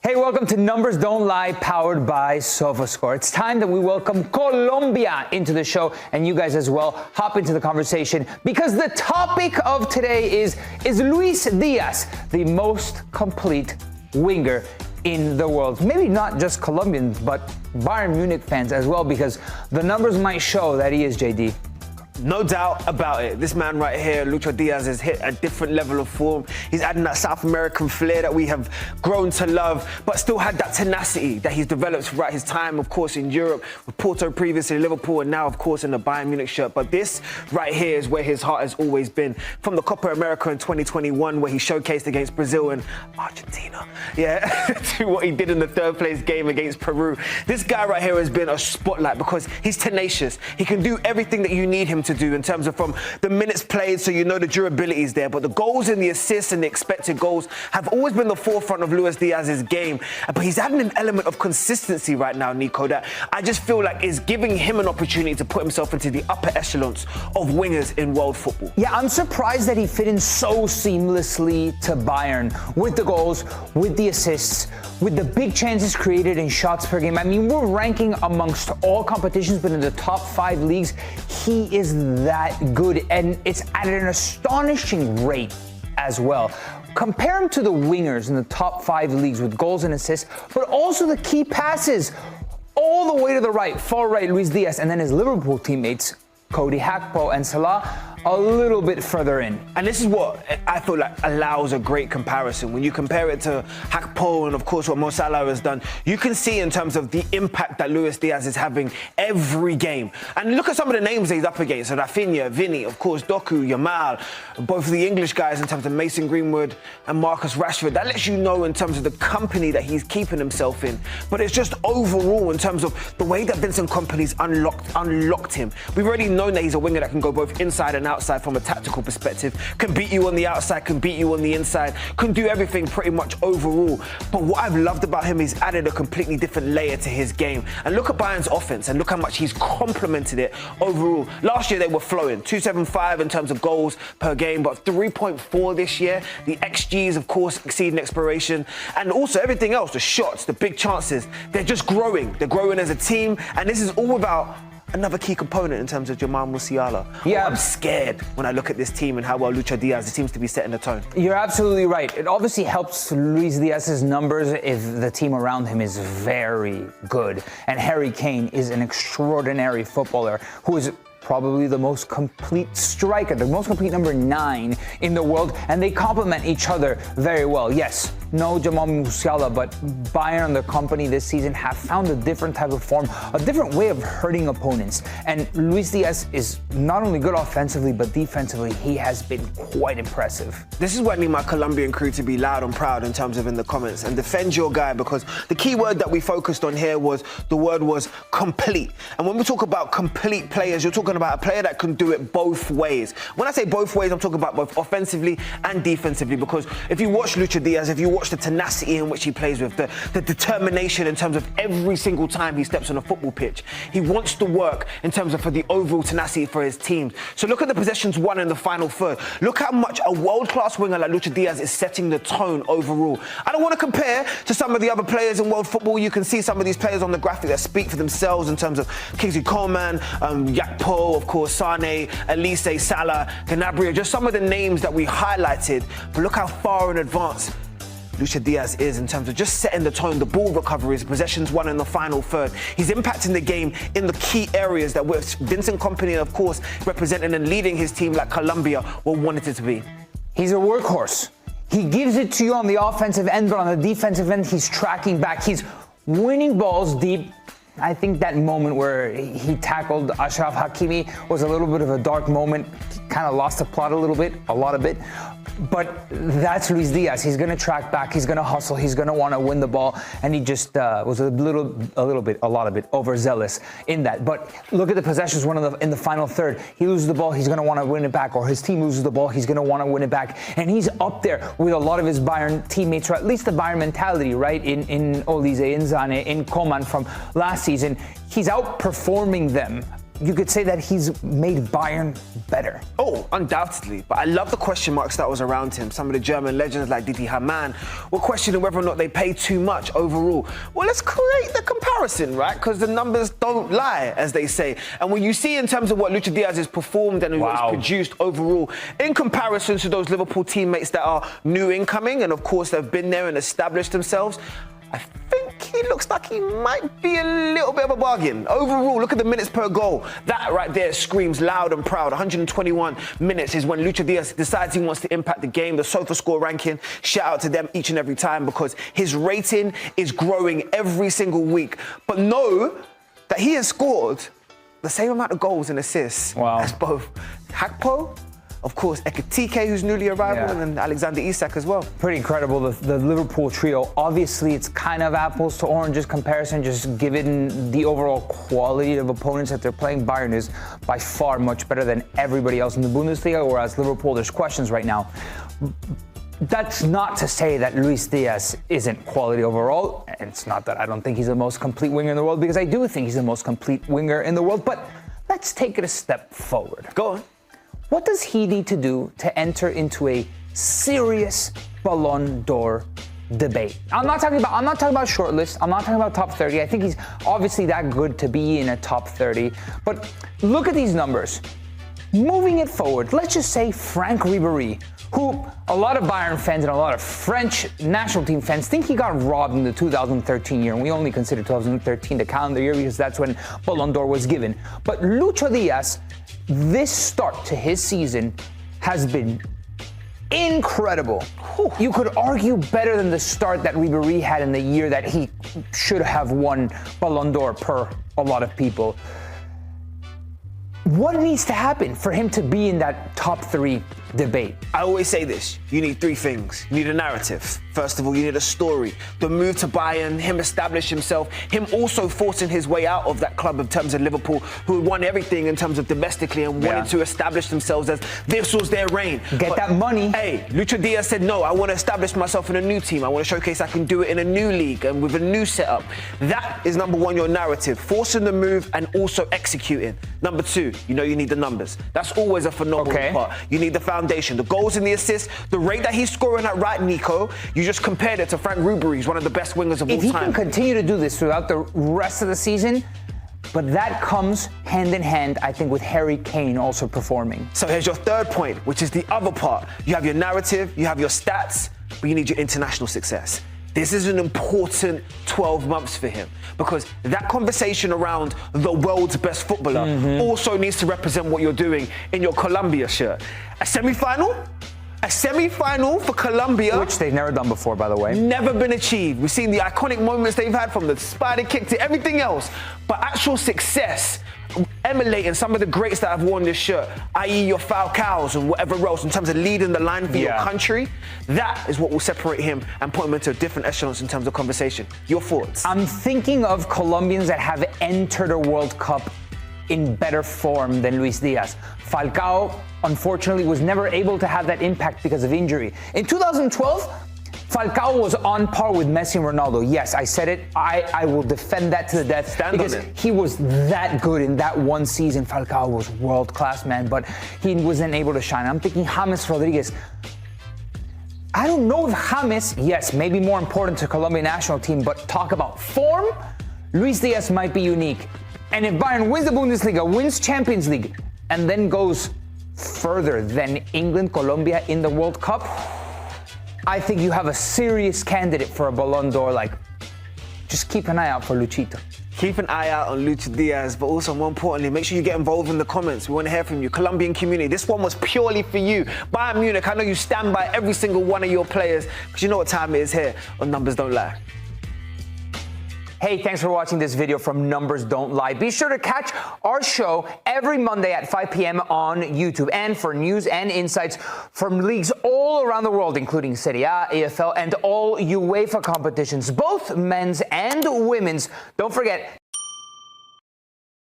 Hey, welcome to Numbers Don't Lie, powered by Sofascore. It's time that we welcome Colombia into the show, and you guys as well. Hop into the conversation because the topic of today is Luis Díaz, the most complete winger in the world. Maybe not just Colombians, but Bayern Munich fans as well, because the numbers might show that he is, JD. No doubt about it. This man right here, Luis Díaz, has hit a different level of form. He's adding that South American flair that we have grown to love, but still had that tenacity that he's developed throughout his time, of course, in Europe, with Porto previously, Liverpool, and now, of course, in the Bayern Munich shirt. But this right here is where his heart has always been. From the Copa America in 2021, where he showcased against Brazil and Argentina, to what he did in the third place game against Peru. This guy right here has been a spotlight because he's tenacious. He can do everything that you need him to do in terms of from the minutes played, so you know the durability is there. But the goals and the assists and the expected goals have always been the forefront of Luis Díaz's game. But he's adding an element of consistency right now, Nico, that I just feel like is giving him an opportunity to put himself into the upper echelons of wingers in world football. Yeah, I'm surprised that he fit in so seamlessly to Bayern with the goals, with the assists, with the big chances created in shots per game. I mean, we're ranking amongst all competitions, but in the top 5 leagues, he is that good, and it's at an astonishing rate as well. Compare him to the wingers in the top 5 leagues with goals and assists, but also the key passes all the way to the right, far right, Luis Díaz, and then his Liverpool teammates, Cody Gakpo and Salah, a little bit further in. And this is what I feel like allows a great comparison. When you compare it to Gakpo and, of course, what Mo Salah has done, you can see in terms of the impact that Luis Díaz is having every game. And look at some of the names that he's up against. So Rafinha, Vinny, of course, Doku, Yamal, both of the English guys in terms of Mason Greenwood and Marcus Rashford. That lets you know in terms of the company that he's keeping himself in. But it's just overall in terms of the way that Vincent Kompany's unlocked him. We've already known that he's a winger that can go both inside and outside from a tactical perspective, can beat you on the outside, can beat you on the inside, can do everything pretty much overall. But what I've loved about him is added a completely different layer to his game. And look at Bayern's offense and look how much he's complemented it overall. Last year they were flowing, 2.75 in terms of goals per game, but 3.4 this year. The XGs, of course, exceeding expectation, and also everything else, the shots, the big chances, they're just growing. They're growing as a team, and this is all about another key component in terms of Jamal Musiala. Yeah, I'm scared when I look at this team and how well Luis Díaz seems to be setting the tone. You're absolutely right. It obviously helps Luis Díaz's numbers if the team around him is very good. And Harry Kane is an extraordinary footballer who is probably the most complete striker, the most complete number 9 in the world, and they complement each other very well. Yes, no Jamal Musiala, but Bayern and the company this season have found a different type of form, a different way of hurting opponents. And Luis Díaz is not only good offensively, but defensively, he has been quite impressive. This is why I need my Colombian crew to be loud and proud in terms of in the comments and defend your guy, because the key word that we focused on here was complete. And when we talk about complete players, you're talking about a player that can do it both ways. When I say both ways, I'm talking about both offensively and defensively, because if you watch Luis Díaz, if you watch the tenacity in which he plays with, the determination in terms of every single time he steps on a football pitch, he wants to work in terms of for the overall tenacity for his team. So look at the possessions won in the final third. Look how much a world-class winger like Luis Díaz is setting the tone overall. I don't want to compare to some of the other players in world football. You can see some of these players on the graphic that speak for themselves in terms of Kingsley Coman, Gakpo, of course, Sane, Elise, Salah, Gnabry, just some of the names that we highlighted. But look how far in advance Luis Díaz is in terms of just setting the tone, the ball recoveries, possessions won in the final third. He's impacting the game in the key areas that Vincent Kompany, of course, representing and leading his team like Colombia will want it to be. He's a workhorse. He gives it to you on the offensive end, but on the defensive end, he's tracking back. He's winning balls deep. I think that moment where he tackled Achraf Hakimi was a little bit of a dark moment. He kind of lost the plot a lot of it. But that's Luis Díaz. He's going to track back. He's going to hustle. He's going to want to win the ball. And he just was a lot of it overzealous in that. But look at the possessions in the final third. He loses the ball. He's going to want to win it back. Or his team loses the ball. He's going to want to win it back. And he's up there with a lot of his Bayern teammates, or at least the Bayern mentality, right? In Olise, in Zane, in Coman from last season. He's outperforming them you could say that he's made Bayern better. Oh, undoubtedly. But I love the question marks that was around him. Some of the German legends like Didi Hamann were questioning whether or not they pay too much overall. Well, let's create the comparison, right? Because the numbers don't lie, as they say. And when you see in terms of what Luis Díaz has performed and what he's produced overall, in comparison to those Liverpool teammates that are new incoming, and of course they've been there and established themselves, I think he looks like he might be a little bit of a bargain. Overall, look at the minutes per goal. That right there screams loud and proud. 121 minutes is when Luis Díaz decides he wants to impact the game. The Sofascore ranking, shout out to them each and every time because his rating is growing every single week. But know that he has scored the same amount of goals and assists as both Gakpo, of course, Ekitike, who's newly arrived, and then Alexander Isak as well. Pretty incredible, the Liverpool trio. Obviously, it's kind of apples to oranges comparison, just given the overall quality of opponents that they're playing. Bayern is by far much better than everybody else in the Bundesliga, whereas Liverpool, there's questions right now. That's not to say that Luis Díaz isn't quality overall. And it's not that I don't think he's the most complete winger in the world, because I do think he's the most complete winger in the world. But let's take it a step forward. Go on. What does he need to do to enter into a serious Ballon d'Or debate? I'm not talking about shortlist. I'm not talking about top 30. I think he's obviously that good to be in a top 30. But look at these numbers. Moving it forward, let's just say Franck Ribéry, who a lot of Bayern fans and a lot of French national team fans think he got robbed in the 2013 year, and we only consider 2013 the calendar year because that's when Ballon d'Or was given. But Luis Díaz, this start to his season has been incredible. You could argue better than the start that Ribéry had in the year that he should have won Ballon d'Or per a lot of people. What needs to happen for him to be in that top 3 debate? I always say this, you need 3 things. You need a narrative. First of all, you need a story. The move to Bayern, him establish himself, him also forcing his way out of that club in terms of Liverpool, who had won everything in terms of domestically and wanted to establish themselves as this was their reign. Get that money. Hey, Luis Díaz said, no, I want to establish myself in a new team. I want to showcase I can do it in a new league and with a new setup. That is number 1, your narrative. Forcing the move and also executing. Number 2, you know you need the numbers. That's always a phenomenal part. You need the foundation, the goals and the assists, the rate that he's scoring at right, Nico. You just compared it to Franck Ribéry, he's one of the best wingers of all time. If he can continue to do this throughout the rest of the season, but that comes hand in hand, I think, with Harry Kane also performing. So here's your 3rd point, which is the other part. You have your narrative, you have your stats, but you need your international success. This is an important 12 months for him because that conversation around the world's best footballer also needs to represent what you're doing in your Colombia shirt. A semi-final for Colombia. Which they've never done before, by the way. Never been achieved. We've seen the iconic moments they've had from the spider kick to everything else. But actual success, emulating some of the greats that have worn this shirt, i.e. your Falcaos and whatever else, in terms of leading the line for your country, that is what will separate him and put him into a different echelons in terms of conversation. Your thoughts? I'm thinking of Colombians that have entered a World Cup in better form than Luis Díaz. Falcao, unfortunately, was never able to have that impact because of injury. In 2012, Falcao was on par with Messi and Ronaldo. Yes, I said it. I will defend that to the death because he was that good in that one season. Falcao was world-class, man, but he wasn't able to shine. I'm thinking James Rodriguez. I don't know if James, yes, maybe more important to Colombia national team, but talk about form, Luis Díaz might be unique. And if Bayern wins the Bundesliga, wins Champions League, and then goes further than England, Colombia in the World Cup, I think you have a serious candidate for a Ballon d'Or. Like, just keep an eye out for Luchito. Keep an eye out on Luis Díaz, but also more importantly, make sure you get involved in the comments. We want to hear from you. Colombian community, this one was purely for you. Bayern Munich, I know you stand by every single one of your players because you know what time it is here on Numbers Don't Lie. Hey, thanks for watching this video from Numbers Don't Lie. Be sure to catch our show every Monday at 5 p.m. on YouTube. And for news and insights from leagues all around the world, including Serie A, EFL, and all UEFA competitions, both men's and women's, don't forget